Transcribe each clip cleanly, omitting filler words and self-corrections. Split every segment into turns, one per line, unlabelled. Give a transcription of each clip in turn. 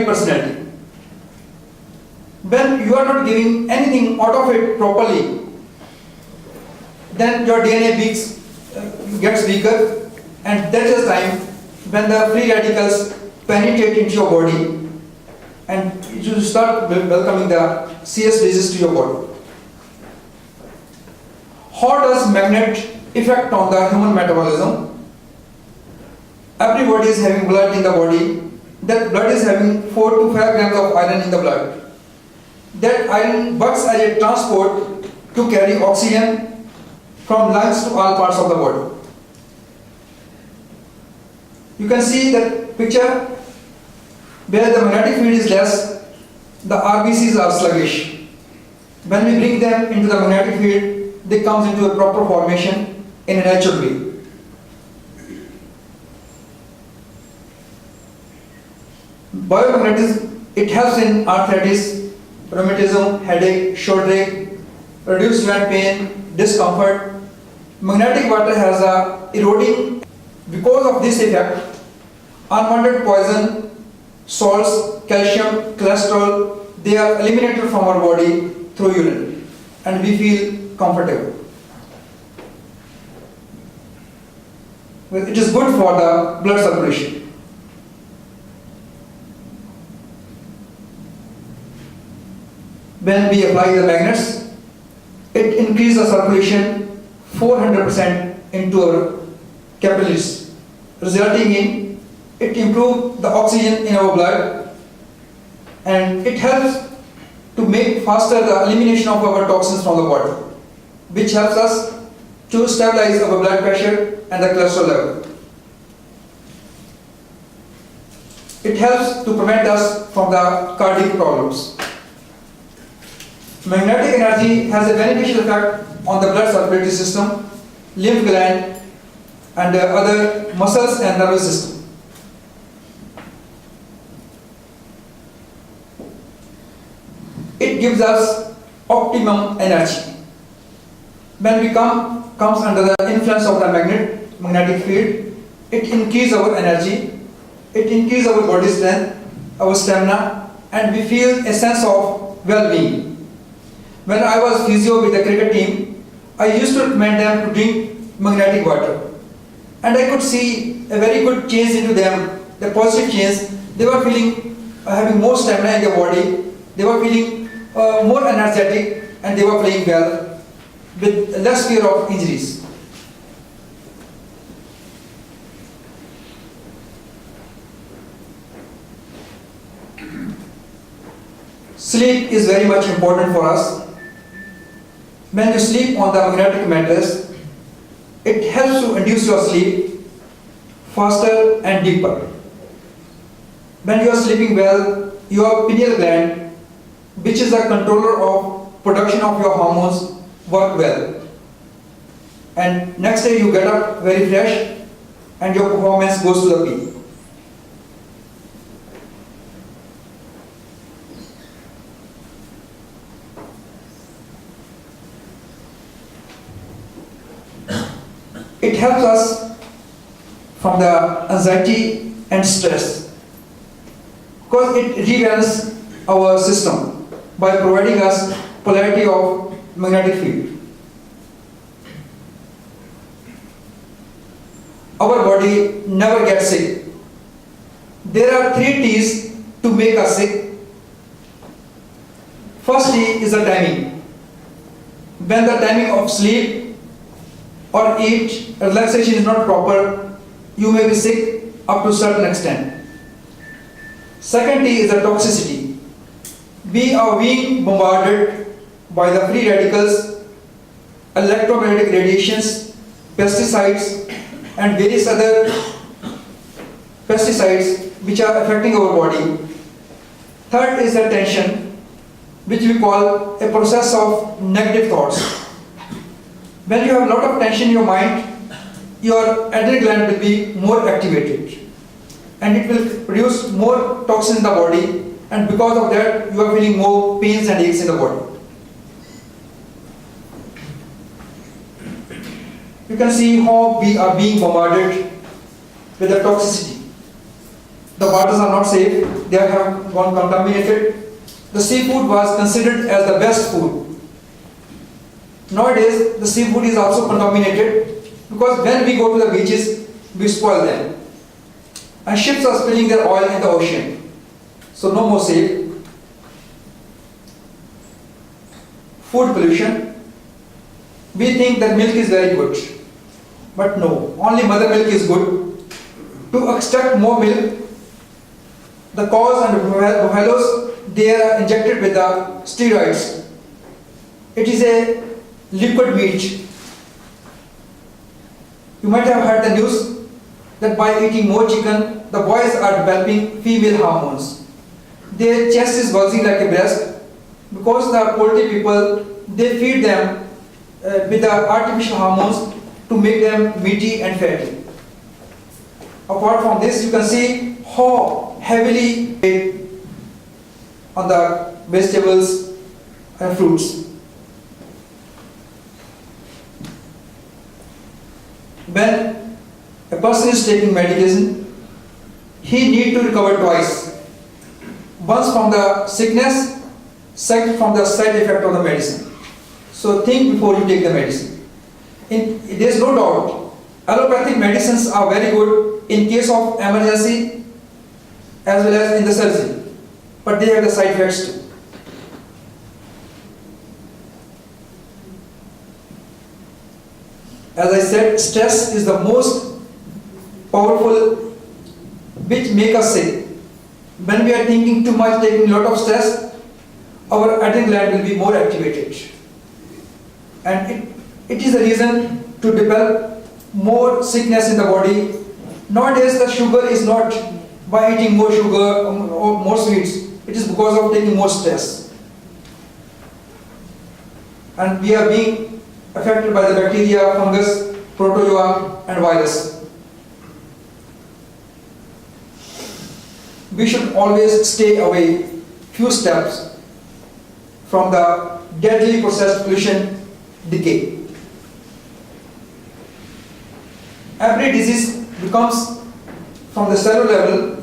personality. When you are not giving anything out of it properly, then your DNA gets weaker, and that is the time when the free radicals penetrate into your body and you start welcoming the CS disease to your body. How does magnet affect on the human metabolism? Everybody is having blood in the body. That blood is having 4 to 5 grams of iron in the blood. That iron works as a transport to carry oxygen from lungs to all parts of the body. You can see that picture where the magnetic field is less, the RBCs are sluggish. When we bring them into the magnetic field, they come into a proper formation in a natural way. Biomagnetism, it helps in arthritis, rheumatism, headache, shoulder ache, reduced joint pain, discomfort. Magnetic water has a eroding. Because of this effect, unwanted poison, salts, calcium, cholesterol, they are eliminated from our body through urine, and we feel comfortable. Well, it is good for the blood circulation. When we apply the magnets, it increases the circulation 400% into our capillaries, resulting in it improves the oxygen in our blood, and it helps to make faster the elimination of our toxins from the body, which helps us to stabilize our blood pressure and the cholesterol level. It helps to prevent us from the cardiac problems. Magnetic energy has a beneficial effect on the blood circulatory system, lymph gland, and other muscles and nervous system. It gives us optimum energy. When we comes under the influence of the magnetic field, it increases our energy, it increases our body strength, our stamina, and we feel a sense of well-being. When I was physio with the cricket team, I used to recommend them to drink magnetic water, and I could see a very good change into them, the positive change. They were feeling having more stamina in their body, they were feeling more energetic, and they were playing well with less fear of injuries. Sleep is very much important for us. When you sleep on the magnetic mattress, it helps to induce your sleep faster and deeper. When you are sleeping well, your pineal gland, which is the controller of production of your hormones, work well. And next day you get up very fresh and your performance goes to the peak. It helps us from the anxiety and stress because it rebalances our system by providing us polarity of magnetic field. Our body never gets sick. There are 3 T's to make us sick. First T is the timing. When the timing of sleep or eat, relaxation is not proper, you may be sick up to a certain extent. Second T is the toxicity. We are being bombarded by the free radicals, electromagnetic radiations, pesticides, and various other pesticides which are affecting our body. Third is the tension, which we call a process of negative thoughts. When you have a lot of tension in your mind, your adrenal gland will be more activated and it will produce more toxins in the body, and because of that you are feeling more pains and aches in the body. You can see how we are being bombarded with the toxicity. The waters are not safe, they have gone contaminated. The seafood was considered as the best food. Nowadays, the seafood is also contaminated because when we go to the beaches, we spoil them. And ships are spilling their oil in the ocean. So no more safe. Food pollution. We think that milk is very good. But no, only mother milk is good. To extract more milk, the cows and buffaloes, they are injected with the steroids. It is a liquid meat. You might have heard the news that by eating more chicken, the boys are developing female hormones. Their chest is bulging like a breast because the poultry people, they feed them with the artificial hormones to make them meaty and fatty. Apart from this, you can see how heavily weighed on the vegetables and fruits. When a person is taking medication, he needs to recover twice. Once from the sickness, second from the side effect of the medicine. So think before you take the medicine. There is no doubt, allopathic medicines are very good in case of emergency as well as in the surgery, but they have the side effects too. As I said, stress is the most powerful which make us sick. When we are thinking too much, taking a lot of stress, our adrenal gland will be more activated. And it is a reason to develop more sickness in the body. Nowadays the sugar is not by eating more sugar or more sweets. It is because of taking more stress. And we are being affected by the bacteria, fungus, protozoa and virus. We should always stay away few steps from the deadly processed pollution decay. Every disease becomes from the cellular level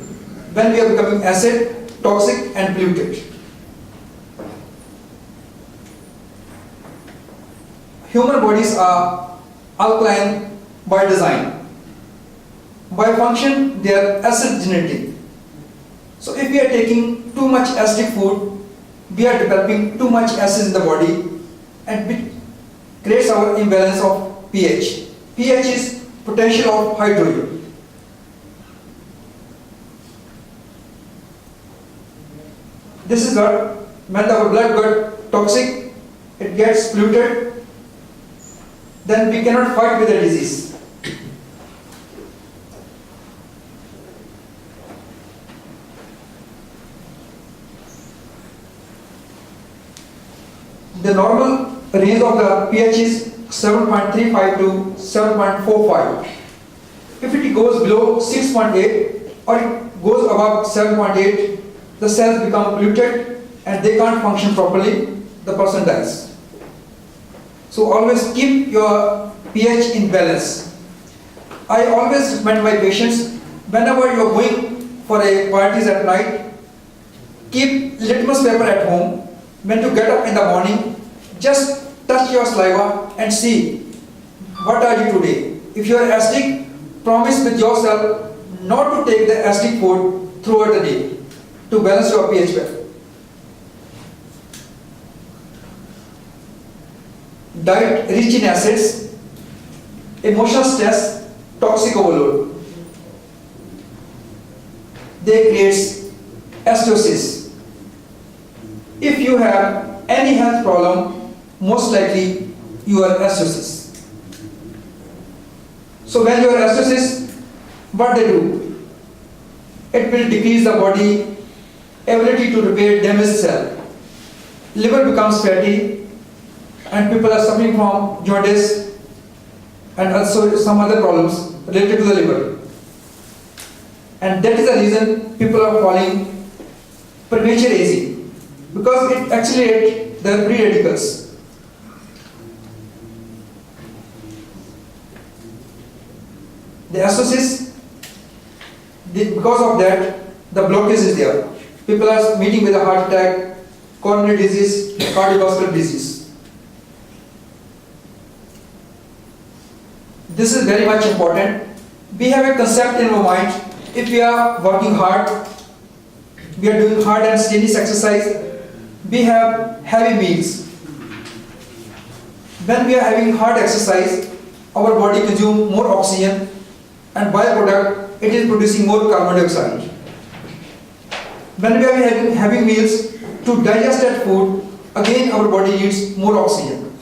when we are becoming acid, toxic and polluted. Human bodies are alkaline by design. By function, they are acid genetic. So if we are taking too much acidic food, we are developing too much acid in the body and it creates our imbalance of pH. pH is potential of hydrogen. This is what, when our blood got toxic, it gets polluted, then we cannot fight with the disease. The normal range of the pH is 7.35 to 7.45. If it goes below 6.8 or it goes above 7.8, the cells become polluted and they can't function properly, the person dies. So always keep your pH in balance. I always recommend my patients, whenever you are going for a parties at night, keep litmus paper at home. When you get up in the morning, just touch your saliva and see what are you today. If you are acidic, promise with yourself not to take the acidic food throughout the day to balance your pH well. Diet rich in acids, emotional stress, toxic overload. They create acidosis. If you have any health problem, most likely you are acidosis. So when you are acidosis, what they do? It will decrease the body ability to repair damaged cell. Liver becomes fatty and people are suffering from jaundice and also some other problems related to the liver. And that is the reason people are falling premature aging, because it accelerates the free radicals. The acidosis, because of that, the blockage is there. People are meeting with a heart attack, coronary disease, cardiovascular disease. This is very much important. We have a concept in our mind. If we are working hard, we are doing hard and strenuous exercise, we have heavy meals. When we are having hard exercise, our body consumes more oxygen and byproduct, it is producing more carbon dioxide. When we are having meals, to digest that food, again our body needs more oxygen.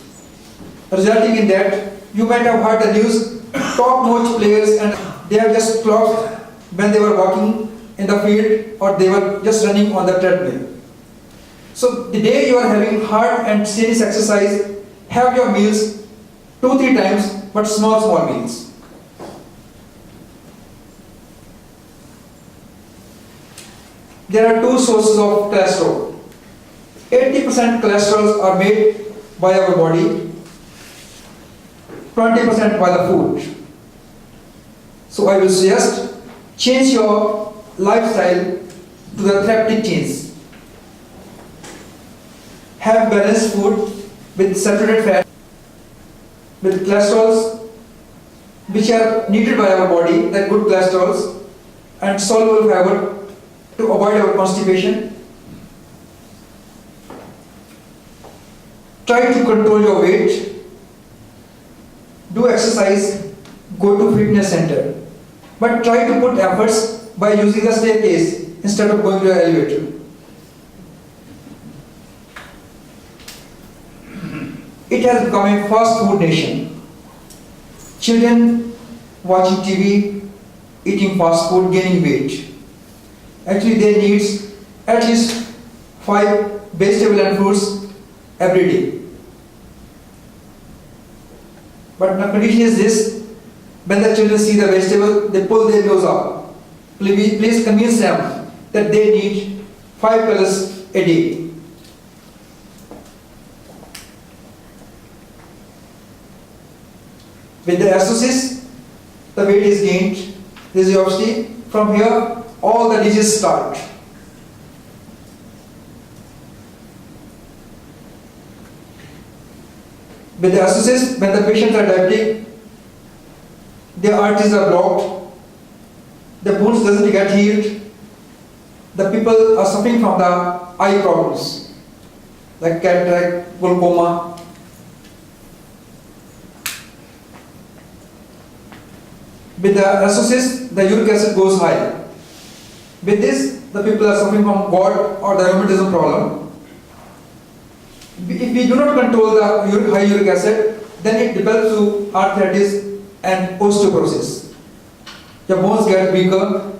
Resulting in that, you might have heard the news, top-notch players and they have just clocked when they were walking in the field or they were just running on the treadmill. So the day you are having hard and serious exercise, have your meals 2-3 times, but small meals. There are two sources of cholesterol. 80% cholesterols are made by our body, 20% by the food. So I will suggest change your lifestyle to the therapeutic change. Have balanced food with saturated fat, with cholesterols which are needed by our body, the good cholesterols, and soluble fiber to avoid our constipation. Try to control your weight, do exercise, go to fitness center, but try to put efforts by using the staircase instead of going to the elevator. It has become a fast food nation. Children watching TV, eating fast food, gaining weight. Actually, they need at least 5 vegetables and fruits every day. But the condition is this: when the children see the vegetable, they pull their nose up. Please convince them that they need 5 colors a day. With the acidosis, the weight is gained. This is obviously from here all the diseases start. With the acidosis, when the patients are diabetic, their arteries are blocked, the wounds doesn't get healed, the people are suffering from the eye problems like cataract, glaucoma. With the acidosis, the uric acid goes high. With this, the people are suffering from gout or the rheumatism problem. If we do not control the high uric acid, then it develops to arthritis and osteoporosis. The bones get weaker.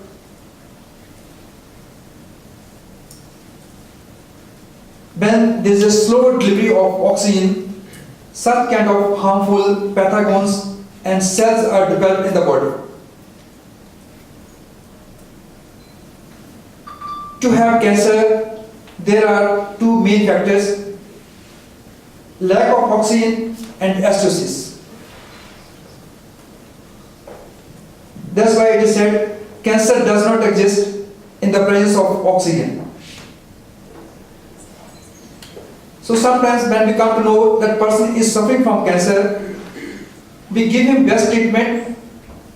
When there is a slow delivery of oxygen, such kind of harmful pathogens and cells are developed in the body. To have cancer, there are 2 main factors: lack of oxygen and acidosis. That's why it is said cancer does not exist in the presence of oxygen. So sometimes when we come to know that person is suffering from cancer, we give him best treatment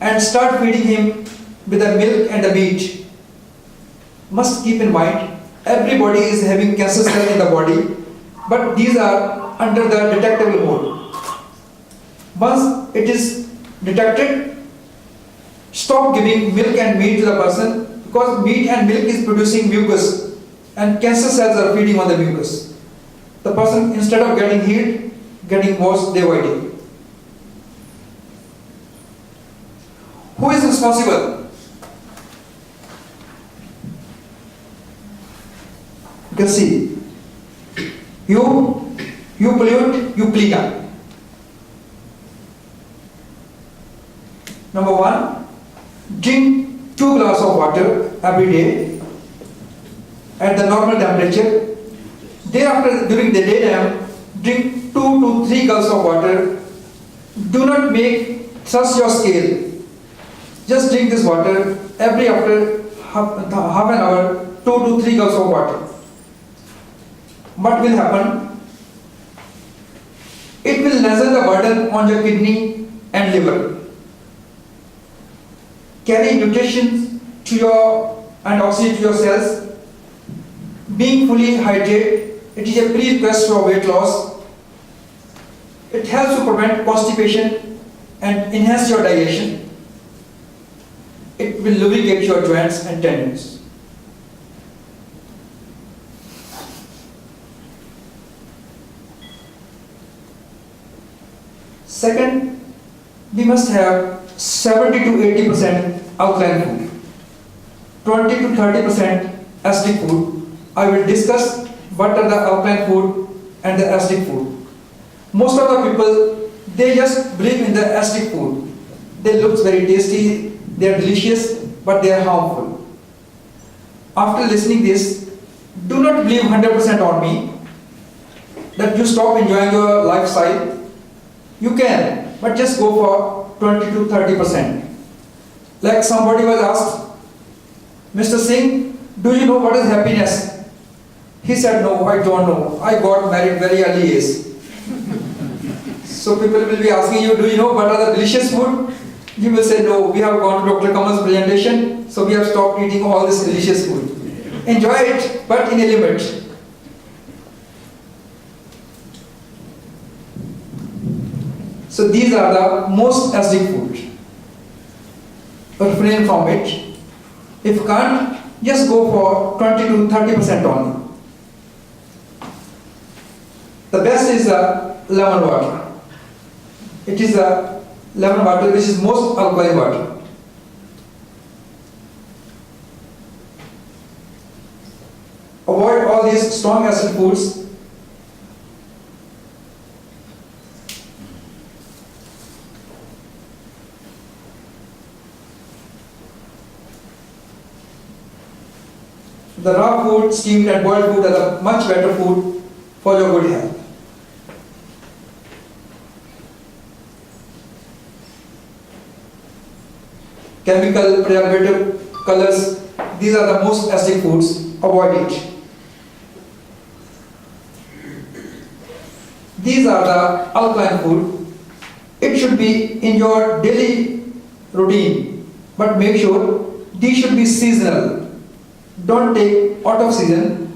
and start feeding him with the milk and the meat. Must keep in mind, everybody is having cancer cells in the body, but these are under the detectable mode. Once it is detected, stop giving milk and meat to the person, because meat and milk is producing mucus and cancer cells are feeding on the mucus. The person, instead of getting healed, getting worse day by day. Who is responsible? You can see. You pollute, you clean up. Number 1, drink 2 glasses of water every day at the normal temperature. Thereafter, during the daytime, drink 2 to 3 glasses of water. Do not trust your scale. Just drink this water every after half an hour, 2 to 3 cups of water. What will happen? It will lessen the burden on your kidney and liver. Carry nutrition to your and oxygen to your cells. Being fully hydrated, it is a prerequisite for weight loss. It helps to prevent constipation and enhance your digestion. It will lubricate your joints and tendons. Second, we must have 70 to 80% alkaline food, 20 to 30% acidic food. I will discuss what are the alkaline food and the acidic food. Most of the people, they just believe in the acidic food. They look very tasty, they are delicious, but they are harmful. After listening this, do not believe 100% on me that you stop enjoying your lifestyle. You can, but just go for 20 to 30%. Like somebody was asked, Mr. Singh, do you know what is happiness? He said, no, I don't know. I got married very early age. So people will be asking you, do you know what are the delicious food? You will say, no, we have gone to Dr. Kamal's presentation, so we have stopped eating all this delicious food. Enjoy it, but in a limit. So these are the most acidic foods. Refrain from it. If you can't, just go for 20 to 30% only. The best is the lemon water. It is the lemon water which is most alkaline water. Avoid all these strong acid foods. The raw food, steamed and boiled food are the much better food for your good health. Chemical, preservative, colors, these are the most acidic foods. Avoid it. These are the alkaline food. It should be in your daily routine, but make sure these should be seasonal. Don't take out of season